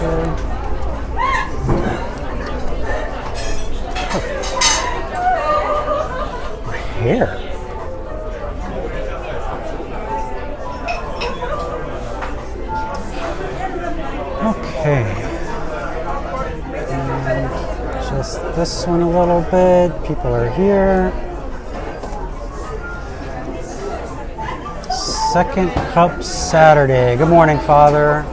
My hair. Okay. Just this one a little bit. People are here. Second Cup Saturday. Good morning, Father.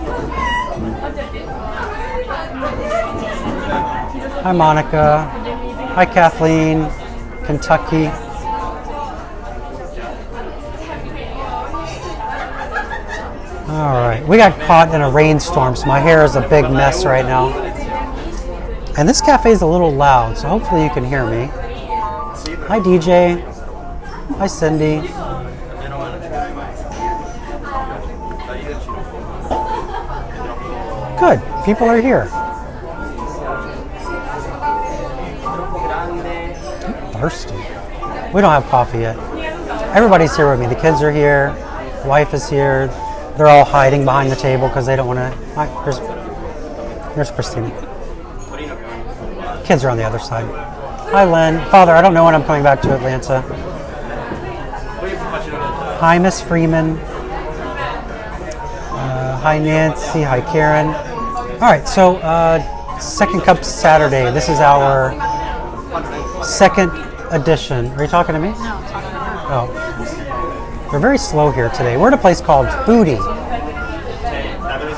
Hi, Monica. Hi, Kathleen. Kentucky. All right. We got caught in a rainstorm, so my hair is a big mess right now. And this cafe is a little loud, so hopefully you can hear me. Hi, DJ. Hi, Cindy. Good. People are here. I'm thirsty. We don't have coffee yet. Everybody's here with me. The kids are here. Wife is here. They're all hiding behind the table because they don't want to. There's Christina. Kids are on the other side. Hi, Len. Father, I don't know when I'm coming back to Atlanta. Hi, Miss Freeman. Hi, Nancy. Hi, Karen. All right, so Second Cup Saturday. This is our second edition. Are you talking to me? No, I'm talking to her. Oh. We're very slow here today. We're at a place called Foodie.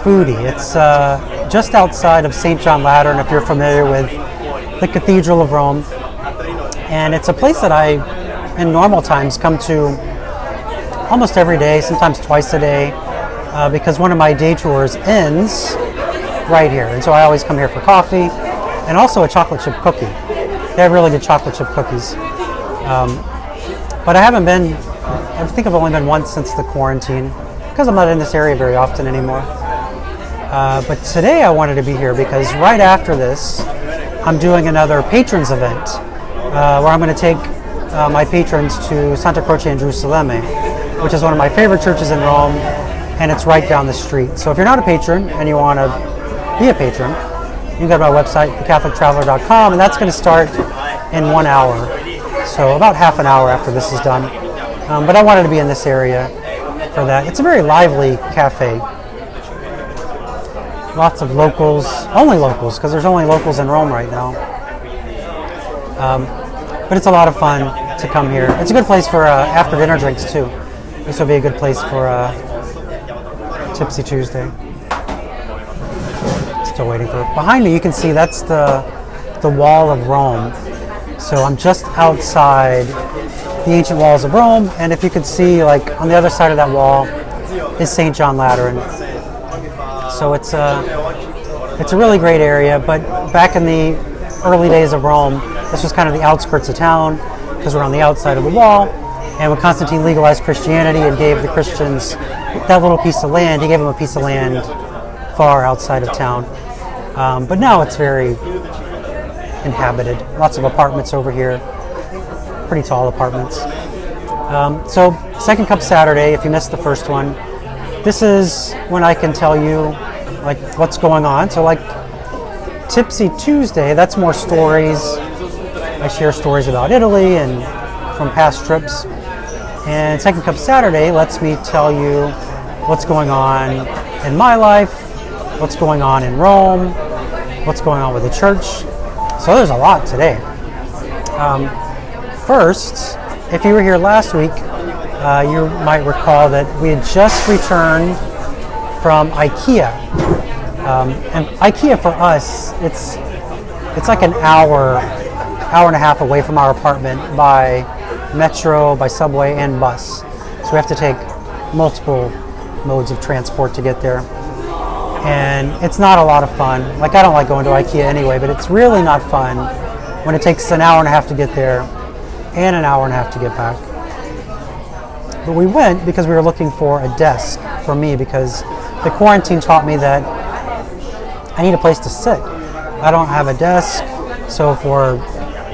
Foodie. It's just outside of St. John Lateran, if you're familiar with the Cathedral of Rome. And it's a place that I, in normal times, come to almost every day, sometimes twice a day, because one of my day tours ends right here. And so I always come here for coffee and also a chocolate chip cookie. They have really good chocolate chip cookies. But I haven't been, I think I've only been once since the quarantine because I'm not in this area very often anymore. But today I wanted to be here because right after this, I'm doing another patrons event where I'm going to take my patrons to Santa Croce in Gerusalemme, which is one of my favorite churches in Rome, and it's right down the street. So if you're not a patron and you want to be a patron, you can go to my website, thecatholictraveler.com, and that's going to start in 1 hour. So about half an hour after this is done. But I wanted to be in this area for that. It's a very lively cafe. Lots of locals, only locals, because there's only locals in Rome right now. But it's a lot of fun to come here. It's a good place for after dinner drinks too. This will be a good place for Tipsy Tuesday. Still waiting for it. Behind me you can see that's the wall of Rome. So I'm just outside the ancient walls of Rome, and if you could see, like on the other side of that wall is St. John Lateran. So it's a really great area, but back in the early days of Rome, this was kind of the outskirts of town because we're on the outside of the wall. And when Constantine legalized Christianity and gave the Christians that little piece of land, he gave them a piece of land far outside of town. But now it's very inhabited. Lots of apartments over here, pretty tall apartments. So Second Cup Saturday, if you missed the first one, this is when I can tell you like what's going on. So like Tipsy Tuesday, that's more stories. I share stories about Italy and from past trips. And Second Cup Saturday lets me tell you what's going on in my life, what's going on in Rome, what's going on with the church. So there's a lot today. First, if you were here last week, you might recall that we had just returned from IKEA. And IKEA for us, it's like an hour and a half away from our apartment by metro, by subway, and bus. So we have to take multiple modes of transport to get there. And it's not a lot of fun. Like, I don't like going to IKEA anyway, but it's really not fun when it takes an hour and a half to get there and an hour and a half to get back. But we went because we were looking for a desk for me, because the quarantine taught me that I need a place to sit. I don't have a desk, so for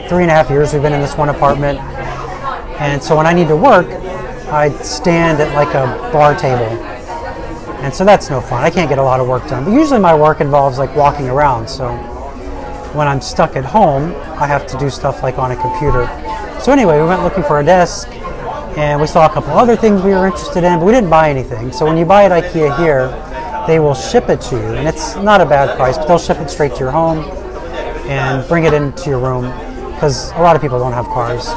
3.5 years we've been in this one apartment, and so when I need to work, I stand at like a bar table, And so that's no fun. I can't get a lot of work done. But usually my work involves like walking around. So when I'm stuck at home, I have to do stuff like on a computer. So anyway, we went looking for a desk and we saw a couple other things we were interested in, but we didn't buy anything. So when you buy at IKEA here, they will ship it to you. And it's not a bad price, but they'll ship it straight to your home and bring it into your room because a lot of people don't have cars.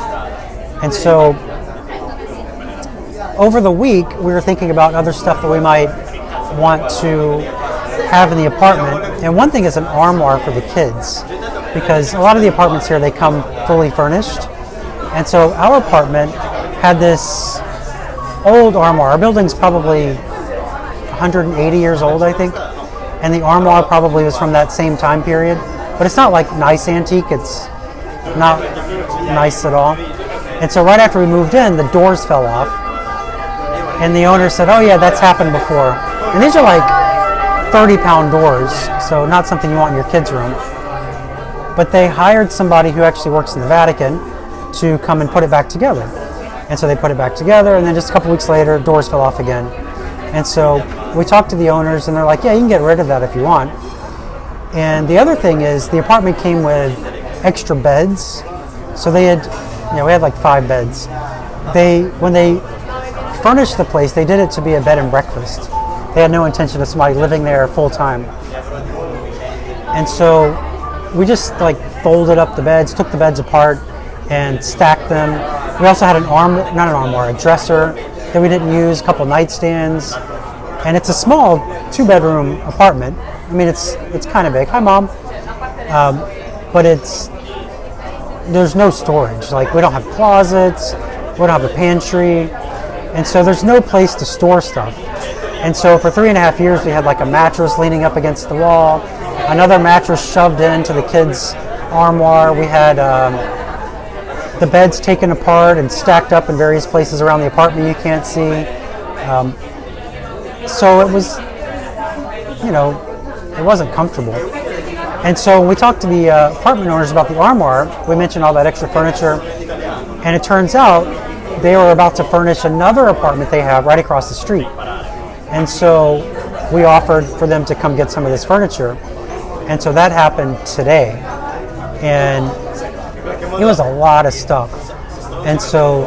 And so over the week, we were thinking about other stuff that we might want to have in the apartment. And one thing is an armoire for the kids, because a lot of the apartments here, they come fully furnished. And so our apartment had this old armoire. Our building's probably 180 years old, I think. And the armoire probably was from that same time period. But it's not like nice antique. It's not nice at all. And so right after we moved in, the doors fell off. And the owner said, oh yeah, that's happened before. And these are like 30-pound doors, so not something you want in your kids' room. But they hired somebody who actually works in the Vatican to come and put it back together. And so they put it back together, and then just a couple weeks later, doors fell off again. And so we talked to the owners, and they're like, yeah, you can get rid of that if you want. And the other thing is, the apartment came with extra beds. So they had, we had like 5 beds. When they furnished the place, they did it to be a bed and breakfast. They had no intention of somebody living there full time. And so we just like folded up the beds, took the beds apart and stacked them. We also had a dresser that we didn't use, a couple nightstands. And it's a small 2-bedroom apartment. I mean, it's kind of big. Hi, Mom. But there's no storage. Like, we don't have closets, we don't have a pantry. And so there's no place to store stuff. And so for 3.5 years, we had like a mattress leaning up against the wall, another mattress shoved into the kids' armoire. We had the beds taken apart and stacked up in various places around the apartment you can't see. So it was, it wasn't comfortable. And so when we talked to the apartment owners about the armoire, we mentioned all that extra furniture. And it turns out they were about to furnish another apartment they have right across the street. And so we offered for them to come get some of this furniture. And so that happened today. And it was a lot of stuff. And so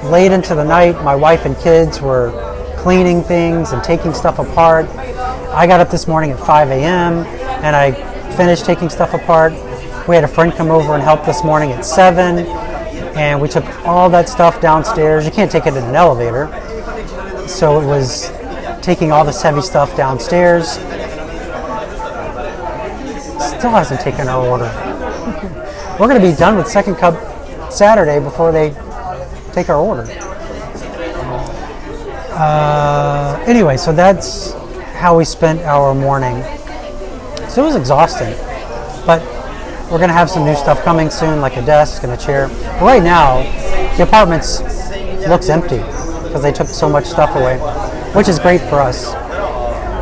late into the night, my wife and kids were cleaning things and taking stuff apart. I got up this morning at 5 a.m. and I finished taking stuff apart. We had a friend come over and help this morning at 7. And we took all that stuff downstairs. You can't take it in an elevator. So it was taking all this heavy stuff downstairs. Still hasn't taken our order. We're going to be done with Second Cup Saturday before they take our order. Anyway, so that's how we spent our morning. So it was exhausting. But we're going to have some new stuff coming soon, like a desk and a chair. But right now, the apartment looks empty because they took so much stuff away, which is great for us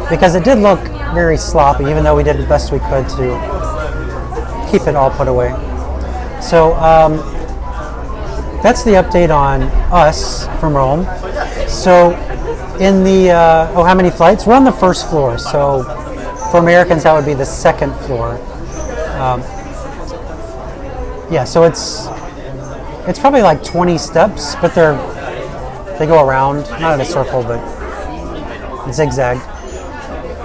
because it did look very sloppy, even though we did the best we could to keep it all put away. So that's the update on us from Rome. So in the, how many flights? We're on the first floor. So for Americans, that would be the second floor. Yeah, so it's probably like 20 steps, but they go around, not in a circle, but zigzag.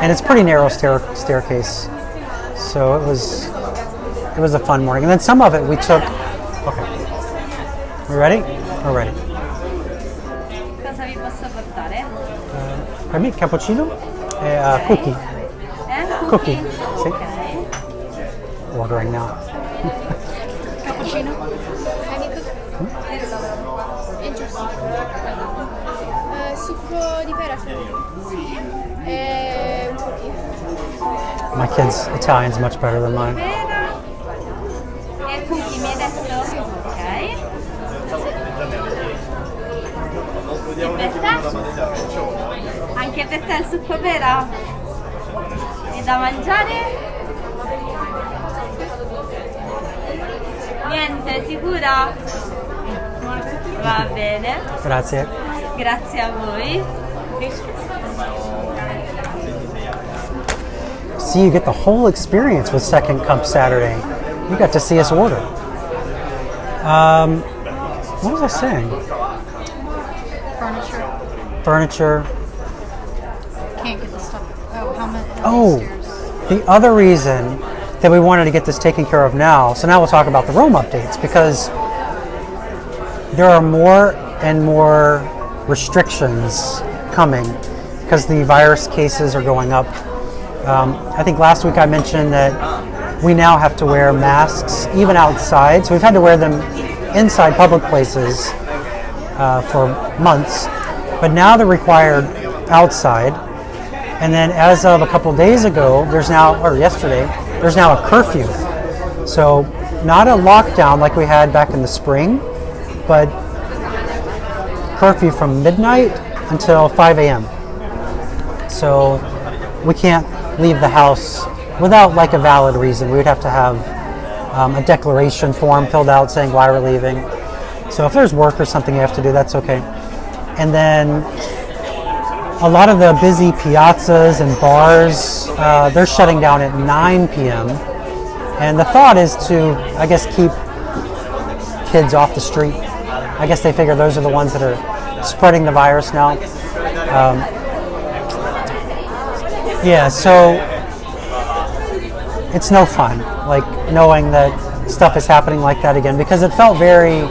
And it's pretty narrow staircase. So it was a fun morning. And then some of it we took. Okay. We ready? We're ready. Cosa vi posso portare? Per me cappuccino e cookie. Cookie. Sì. Ok. Ordering now. Cappuccino? Succo di pera e un cookie. My kid's Italian's much better than mine. Pera e cookie mi hai detto? Ok. E per te? Anche per te il succo pera? E da mangiare? Niente, sicura? Va bene. Grazie. Grazie a voi. see, you get the whole experience with Second Cup Saturday. You got to see us order. What was I saying? Furniture. Can't get the stuff. Oh, how much? Oh, the other reason that we wanted to get this taken care of now, so now we'll talk about the Rome updates, because there are more and more restrictions coming because the virus cases are going up. I think last week I mentioned that we now have to wear masks even outside. So we've had to wear them inside public places for months, but now they're required outside. And then as of a couple days ago, yesterday, there's now a curfew. So not a lockdown like we had back in the spring, but curfew from midnight until 5 a.m. So we can't leave the house without like a valid reason. We would have to have a declaration form filled out saying why we're leaving. So if there's work or something you have to do, that's okay. And then a lot of the busy piazzas and bars, they're shutting down at 9 p.m. And the thought is to, I guess, keep kids off the street. I guess they figure those are the ones that are spreading the virus now. So it's no fun, like knowing that stuff is happening like that again, because it felt very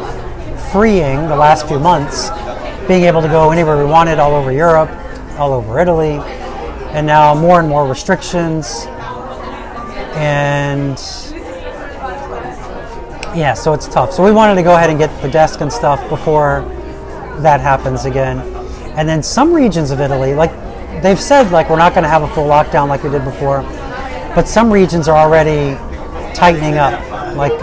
freeing the last few months, being able to go anywhere we wanted all over Europe, all over Italy, and now more and more restrictions. And yeah, so it's tough. So we wanted to go ahead and get the desk and stuff before that happens again. And then some regions of Italy, like they've said, like we're not going to have a full lockdown like we did before, but some regions are already tightening up. Like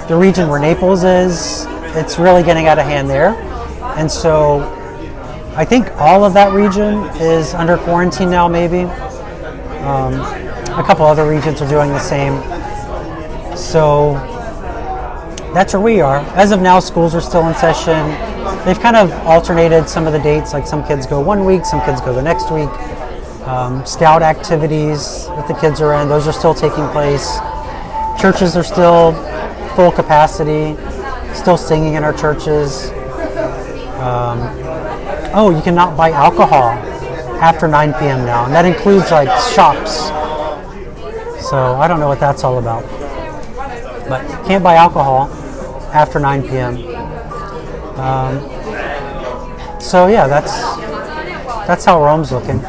the region where Naples is, it's really getting out of hand there. And so I think all of that region is under quarantine now, maybe. A couple other regions are doing the same. So that's where we are. As of now, schools are still in session. They've kind of alternated some of the dates, like some kids go 1 week, some kids go the next week. Scout activities that the kids are in, those are still taking place. Churches are still full capacity, still singing in our churches. You cannot buy alcohol after 9 p.m. now, and that includes like shops. So I don't know what that's all about. But you can't buy alcohol after 9 p.m. So yeah, that's how Rome's looking.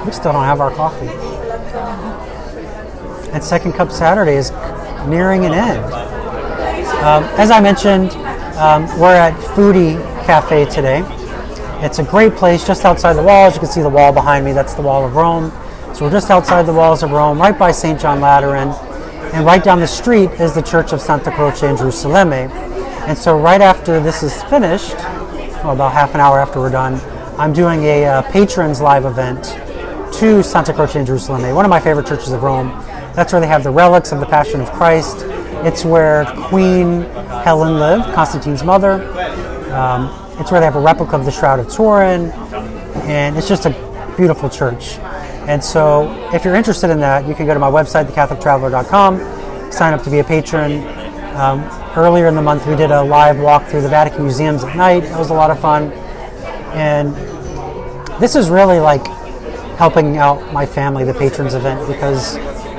We still don't have our coffee. And Second Cup Saturday is nearing an end. As I mentioned, we're at Foodie Cafe today. It's a great place just outside the walls. You can see the wall behind me. That's the Wall of Rome. So we're just outside the walls of Rome, right by St. John Lateran. And right down the street is the Church of Santa Croce in Gerusalemme. And so right after this is finished, about half an hour after we're done, I'm doing a patrons live event to Santa Croce in Gerusalemme, one of my favorite churches of Rome. That's where they have the relics of the Passion of Christ. It's where Queen Helen lived, Constantine's mother. It's where they have a replica of the Shroud of Turin, and it's just a beautiful church. And so if you're interested in that, you can go to my website, thecatholictraveler.com, sign up to be a patron. Earlier in the month, we did a live walk through the Vatican museums at night. That was a lot of fun. And this is really like helping out my family, the patrons event, because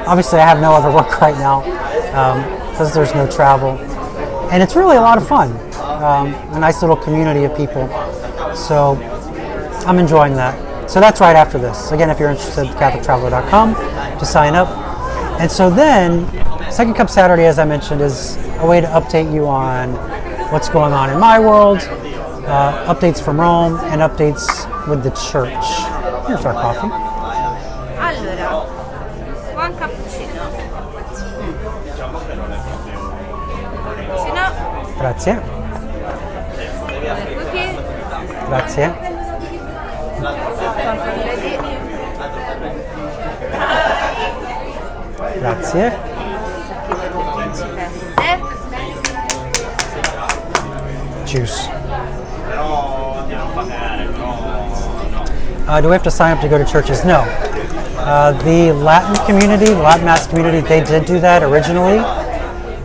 obviously I have no other work right now because there's no travel. And it's really a lot of fun. A nice little community of people. So I'm enjoying that. So that's right after this. Again, if you're interested, CatholicTraveler.com to sign up. And so then, Second Cup Saturday, as I mentioned, is a way to update you on what's going on in my world, updates from Rome, and updates with the church. Here's our coffee. Allora, one cappuccino. Cappuccino. Grazie. Cookie. Grazie. Grazie. Juice. Do we have to sign up to go to churches? No. The Latin community, the Latin Mass community, they did do that originally.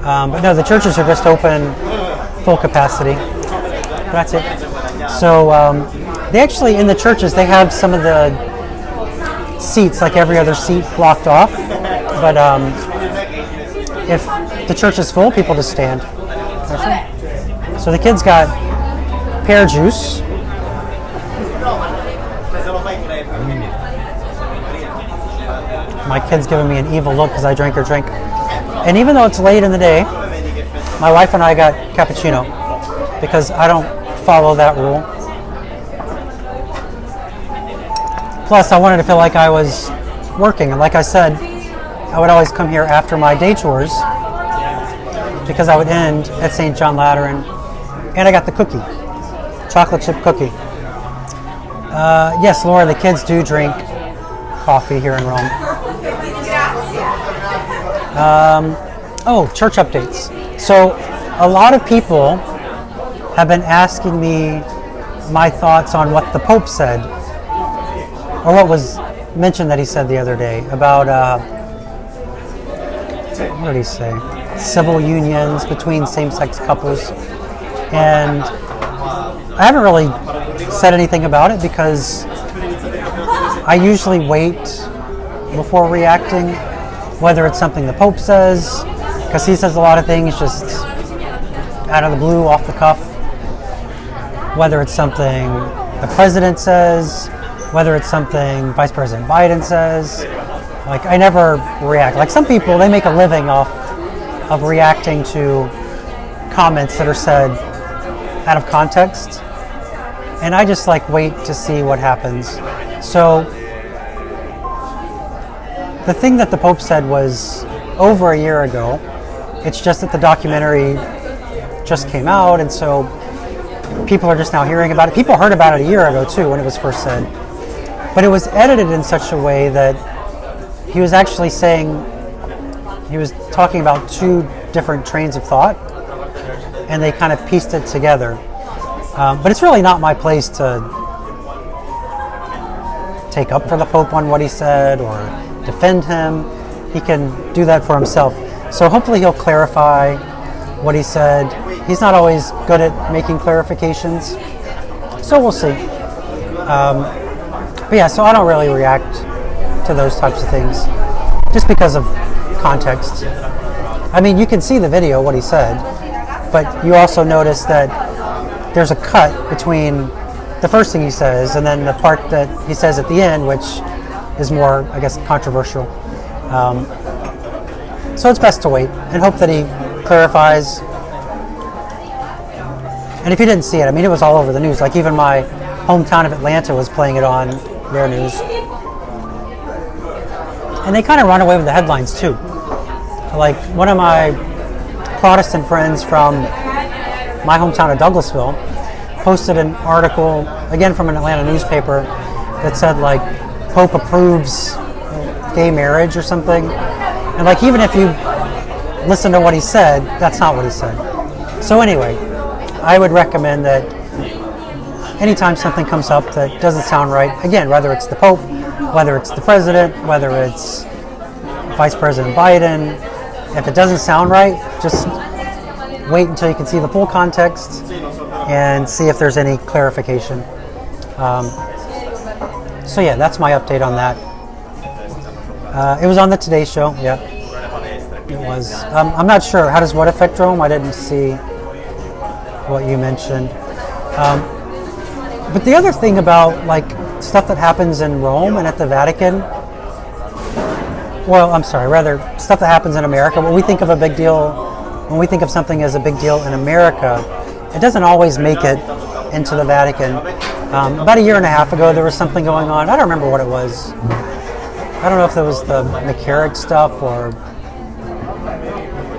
But no, the churches are just open full capacity. That's it. So they actually, in the churches, they have some of the seats, like every other seat, blocked off. But if the church is full, people just stand. So the kids got pear juice. My kid's giving me an evil look because I drank her drink. And even though it's late in the day, my wife and I got cappuccino because I don't follow that rule. Plus, I wanted to feel like I was working. And like I said, I would always come here after my day chores because I would end at St. John Lateran. And I got the cookie, chocolate chip cookie. Yes, Laura, the kids do drink coffee here in Rome. Church updates. So a lot of people have been asking me my thoughts on what the Pope said, or what was mentioned that he said the other day about, what did he say? Civil unions between same-sex couples. And I haven't really said anything about it because I usually wait before reacting, whether it's something the Pope says, because he says a lot of things just out of the blue, off the cuff, whether it's something the president says, whether it's something Vice President Biden says. Like, I never react. Like, some people, they make a living off of reacting to comments that are said out of context, and I just wait to see what happens. So the thing that the Pope said was over a year ago. It's just that the documentary just came out, and so people are just now hearing about it. People heard about it a year ago too when it was first said, but it was edited in such a way that he was actually saying, he was talking about two different trains of thought, and they kind of pieced it together. But it's really not my place to take up for the Pope on what he said or defend him. He can do that for himself. So hopefully he'll clarify what he said. He's not always good at making clarifications, so we'll see. But yeah, so I don't really react to those types of things just because of context. I mean, you can see the video, what he said, but you also notice that there's a cut between the first thing he says and then the part that he says at the end, which is more, I guess, controversial. So it's best to wait and hope that he clarifies. And if you didn't see it, I mean, it was all over the news. Like, even my hometown of Atlanta was playing it on their news. And they kind of run away with the headlines too. Like, one of my Protestant friends from my hometown of Douglasville posted an article, again from an Atlanta newspaper, that said, like, Pope approves gay marriage or something. And, like, even if you listen to what he said, that's not what he said. So anyway, I would recommend that anytime something comes up that doesn't sound right, again, whether it's the Pope, whether it's the President, whether it's Vice President Biden, if it doesn't sound right, just wait until you can see the full context and see if there's any clarification. So yeah, that's my update on that. It was on the Today Show, yeah. It was. I'm not sure, how does what affect Rome? I didn't see what you mentioned. But the other thing about, like, stuff that happens in Rome and at the Vatican, well, I'm sorry, rather, stuff that happens in America, when we think of a big deal, when we think of something as a big deal in America, it doesn't always make it into the Vatican. About a year and a half ago, there was something going on. I don't remember what it was. I don't know if it was the McCarrick stuff or...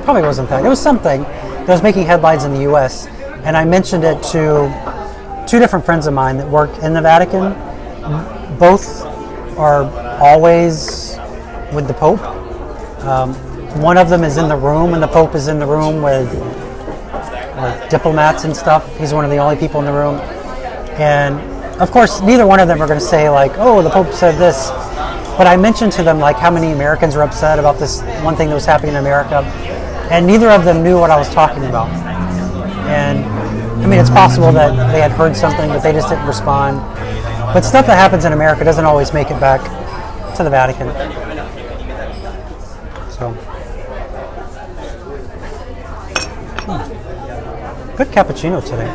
Probably wasn't that. It was something that was making headlines in the U.S., and I mentioned it to two different friends of mine that work in the Vatican. Both are always with the Pope. One of them is in the room, and the Pope is in the room with diplomats and stuff. He's one of the only people in the room. And of course, neither one of them are going to say, like, oh, the Pope said this. But I mentioned to them like how many Americans are upset about this one thing that was happening in America, and neither of them knew what I was talking about. And I mean, it's possible that they had heard something, but they just didn't respond. But stuff that happens in America doesn't always make it back to the Vatican. So, good cappuccino today.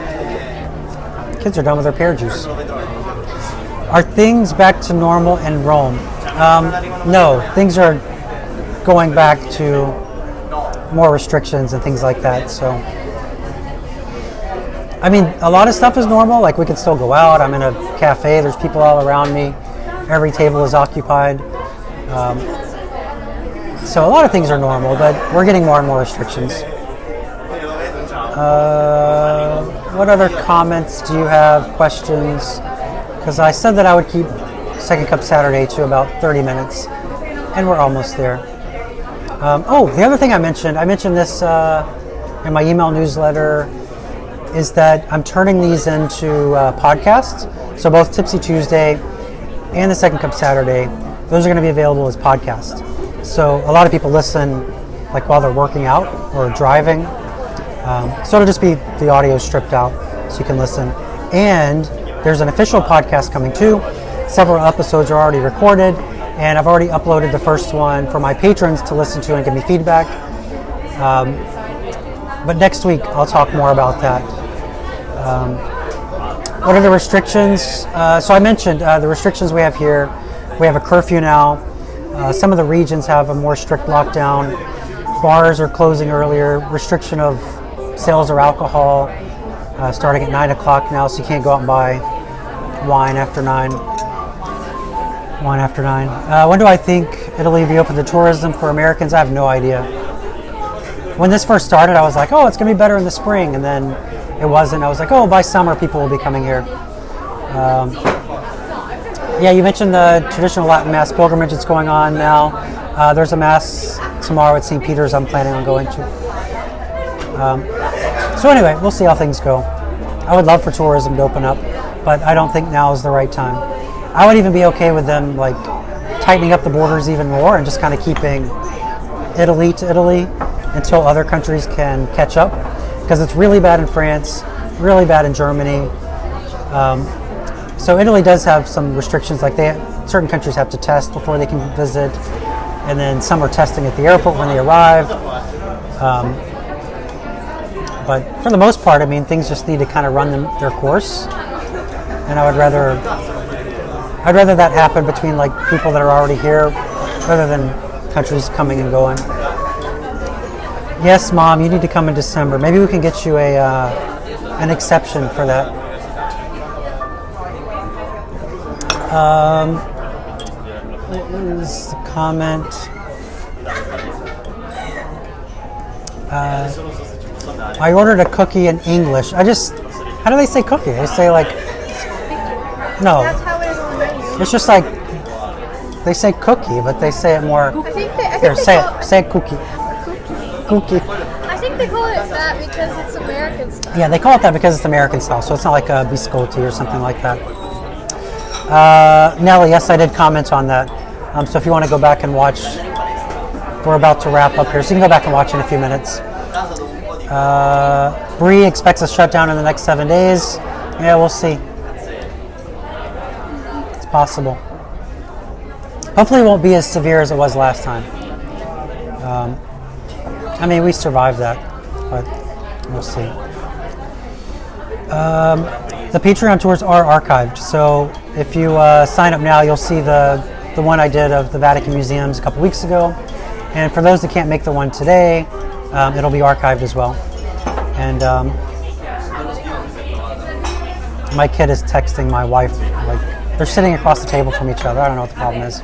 Kids are done with their pear juice. Are things back to normal in Rome? No, things are going back to more restrictions and things like that. So, I mean, a lot of stuff is normal. Like, we can still go out. I'm in a cafe. There's people all around me. Every table is occupied. So a lot of things are normal, but we're getting more and more restrictions. What other comments do you have? Questions? Because I said that I would keep Second Cup Saturday to about 30 minutes, and we're almost there. The other thing I mentioned this in my email newsletter, is that I'm turning these into podcasts. So both Tipsy Tuesday and the Second Cup Saturday, those are going to be available as podcasts. So a lot of people listen like while they're working out or driving. So it'll just be the audio stripped out so you can listen. And there's an official podcast coming too. Several episodes are already recorded, and I've already uploaded the first one for my patrons to listen to and give me feedback. But next week I'll talk more about that. What are the restrictions? So I mentioned the restrictions we have here. We have a curfew now. Some of the regions have a more strict lockdown. Bars are closing earlier. Restriction of sales of alcohol starting at 9 o'clock now, so you can't go out and buy wine after 9. When do I think Italy will be open to tourism for Americans? I have no idea. When this first started, I was like, oh, it's going to be better in the spring, and then it wasn't. I was like, oh, by summer people will be coming here. Yeah, you mentioned the traditional Latin Mass pilgrimage that's going on now. There's a Mass tomorrow at St. Peter's I'm planning on going to. So anyway, we'll see how things go. I would love for tourism to open up, but I don't think now is the right time. I would even be okay with them like tightening up the borders even more and just kind of keeping Italy to Italy until other countries can catch up, because it's really bad in France, really bad in Germany. So Italy does have some restrictions, like certain countries have to test before they can visit, and then some are testing at the airport when they arrive. But for the most part, I mean, things just need to kind of run their course, and I'd rather that happen between like people that are already here, rather than countries coming and going. Yes, Mom, you need to come in December. Maybe we can get you an exception for that. What was the comment? I ordered a cookie in English. How do they say cookie? They say like, no. That's how everyone knows. It's just like, they say cookie, but they say it more. Say it cookie. Cookie. I think they call it that because it's American style. Yeah, they call it that because it's American style, so it's not like a biscotti or something like that. Nelly, yes, I did comment on that. So if you want to go back and watch, we're about to wrap up here, so you can go back and watch in a few minutes. Bree expects a shutdown in the next 7 days. Yeah, we'll see. It's possible. Hopefully it won't be as severe as it was last time. I mean, we survived that, but we'll see. The Patreon tours are archived, so if you sign up now, you'll see the one I did of the Vatican Museums a couple weeks ago. And for those that can't make the one today, it'll be archived as well. And my kid is texting my wife, like they're sitting across the table from each other. I don't know what the problem is.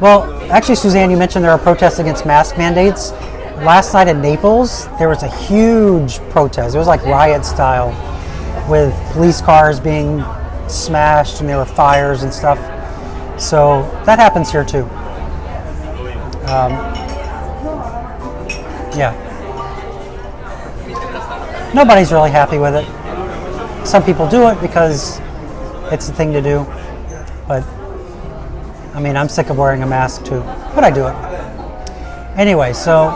Well, actually, Suzanne, you mentioned there are protests against mask mandates. Last night in Naples, there was a huge protest. It was like riot style, with police cars being smashed and there were fires and stuff. So that happens here too. Yeah. Nobody's really happy with it. Some people do it because it's the thing to do. But I mean, I'm sick of wearing a mask too, but I do it. Anyway, so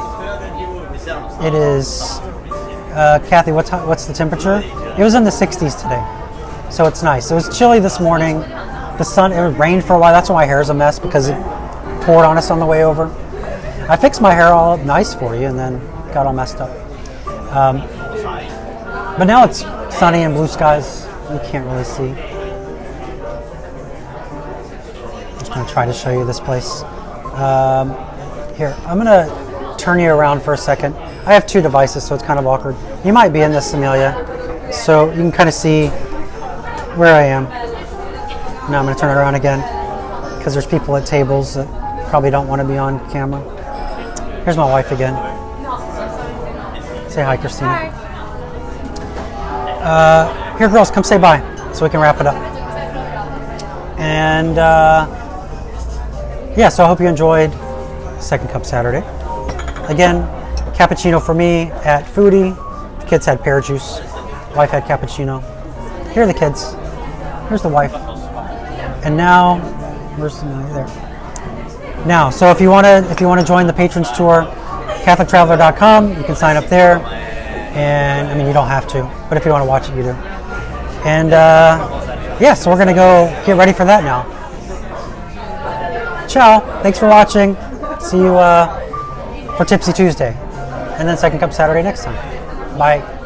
it is, Kathy, what's the temperature? It was in the 60s today, so it's nice. It was chilly this morning. The sun, it rained for a while. That's why my hair is a mess, because it poured on us on the way over. I fixed my hair all up nice for you and then got all messed up. But now it's sunny and blue skies. You can't really see. I'm just going to try to show you this place. Here, I'm going to turn you around for a second. I have two devices, so it's kind of awkward. You might be in this, Amelia, so you can kind of see where I am. Now I'm going to turn it around again, because there's people at tables that probably don't want to be on camera. Here's my wife again. Say hi, Christina. Here, girls, come say bye, so we can wrap it up. And yeah, so I hope you enjoyed Second Cup Saturday. Again, cappuccino for me at Foodie. The kids had pear juice. Wife had cappuccino. Here are the kids. Here's the wife. And now, where's the there? Now, so if you want to join the patrons tour, CatholicTraveler.com. You can sign up there. And I mean, you don't have to, but if you want to watch it, you do. And yeah, so we're gonna go get ready for that now. Ciao. Thanks for watching. See you for Tipsy Tuesday, and then Second Cup Saturday next time. Bye.